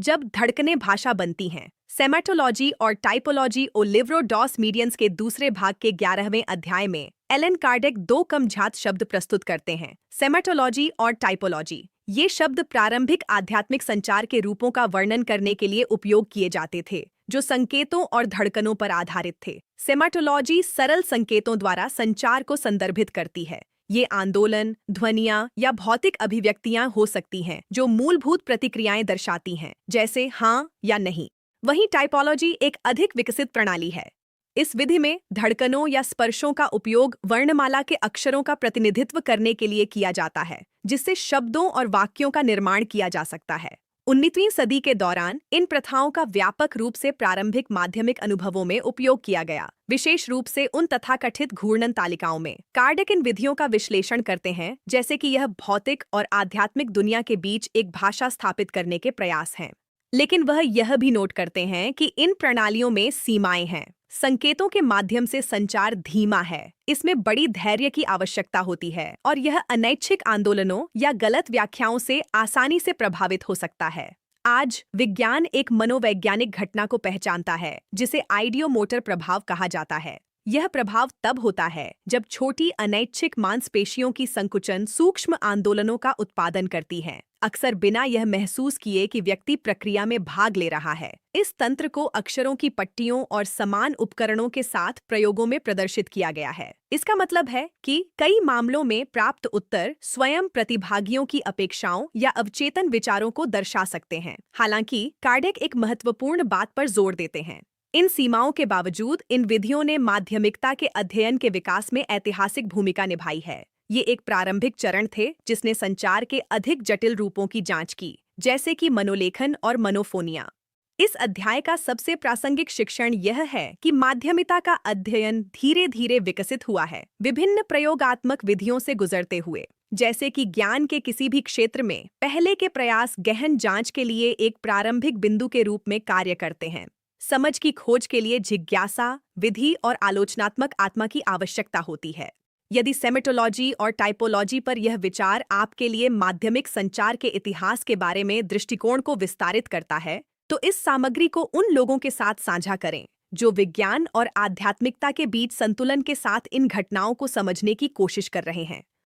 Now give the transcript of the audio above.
जब धड़कनें भाषा बनती हैं। सेमेटोलॉजी और टाइपोलॉजी ओलिवरो डॉस मीडियंस के दूसरे भाग के 11वें अध्याय में एलन कार्डेक दो कमझात शब्द प्रस्तुत करते हैं, सेमेटोलॉजी और टाइपोलॉजी। ये शब्द प्रारंभिक आध्यात्मिक संचार के रूपों का वर्णन करने के लिए उपयोग किए जाते थे, जो संकेतों और धड़कनों पर आधारित थे। सेमेटोलॉजी सरल संकेतों द्वारा संचार को संदर्भित करती है। ये आंदोलन, ध्वनियां या भौतिक अभिव्यक्तियां हो सकती हैं जो मूलभूत प्रतिक्रियाएं दर्शाती हैं, जैसे हाँ या नहीं। वहीं टाइपोलॉजी एक अधिक विकसित प्रणाली है। इस विधि में धड़कनों या स्पर्शों का उपयोग वर्णमाला के अक्षरों का प्रतिनिधित्व करने के लिए किया जाता है, जिससे शब्दों और वाक्यों का निर्माण किया जा सकता है। 19वीं सदी के दौरान इन प्रथाओं का व्यापक रूप से प्रारंभिक माध्यमिक अनुभवों में उपयोग किया गया, विशेष रूप से उन तथाकथित घूर्णन तालिकाओं में। कार्डेक इन विधियों का विश्लेषण करते हैं, जैसे कि यह भौतिक और आध्यात्मिक दुनिया के बीच एक भाषा स्थापित करने के प्रयास हैं। लेकिन वह यह भी नोट करते हैं कि इन प्रणालियों में सीमाएं हैं। संकेतों के माध्यम से संचार धीमा है, इसमें बड़ी धैर्य की आवश्यकता होती है और यह अनैच्छिक आंदोलनों या गलत व्याख्याओं से आसानी से प्रभावित हो सकता है। आज विज्ञान एक मनोवैज्ञानिक घटना को पहचानता है जिसे आइडियोमोटर प्रभाव कहा जाता है। यह प्रभाव तब होता है जब छोटी अनैच्छिक मांसपेशियों की संकुचन सूक्ष्म आंदोलनों का उत्पादन करती है, अक्सर बिना यह महसूस किए कि व्यक्ति प्रक्रिया में भाग ले रहा है। इस तंत्र को अक्षरों की पट्टियों और समान उपकरणों के साथ प्रयोगों में प्रदर्शित किया गया है। इसका मतलब है कि कई मामलों में प्राप्त उत्तर स्वयं प्रतिभागियों की अपेक्षाओं या अवचेतन विचारों को दर्शा सकते हैं। हालांकि कार्डेक एक महत्वपूर्ण बात पर जोर देते हैं। इन सीमाओं के बावजूद इन विधियों ने माध्यमिकता के अध्ययन के विकास में ऐतिहासिक भूमिका निभाई है। ये एक प्रारंभिक चरण थे जिसने संचार के अधिक जटिल रूपों की जांच की, जैसे कि मनोलेखन और मनोफोनिया। इस अध्याय का सबसे प्रासंगिक शिक्षण यह है कि माध्यमिकता का अध्ययन धीरे धीरे विकसित हुआ है, विभिन्न प्रयोगात्मक विधियों से गुजरते हुए। जैसे कि ज्ञान के किसी भी क्षेत्र में पहले के प्रयास गहन जांच के लिए एक प्रारंभिक बिंदु के रूप में कार्य करते हैं। समझ की खोज के लिए जिज्ञासा, विधि और आलोचनात्मक आत्मा की आवश्यकता होती है। यदि सेमेटोलॉजी और टाइपोलॉजी पर यह विचार आपके लिए माध्यमिक संचार के इतिहास के बारे में दृष्टिकोण को विस्तारित करता है, तो इस सामग्री को उन लोगों के साथ साझा करें जो विज्ञान और आध्यात्मिकता के बीच संतुलन के साथ इन घटनाओं को समझने की कोशिश कर रहे हैं।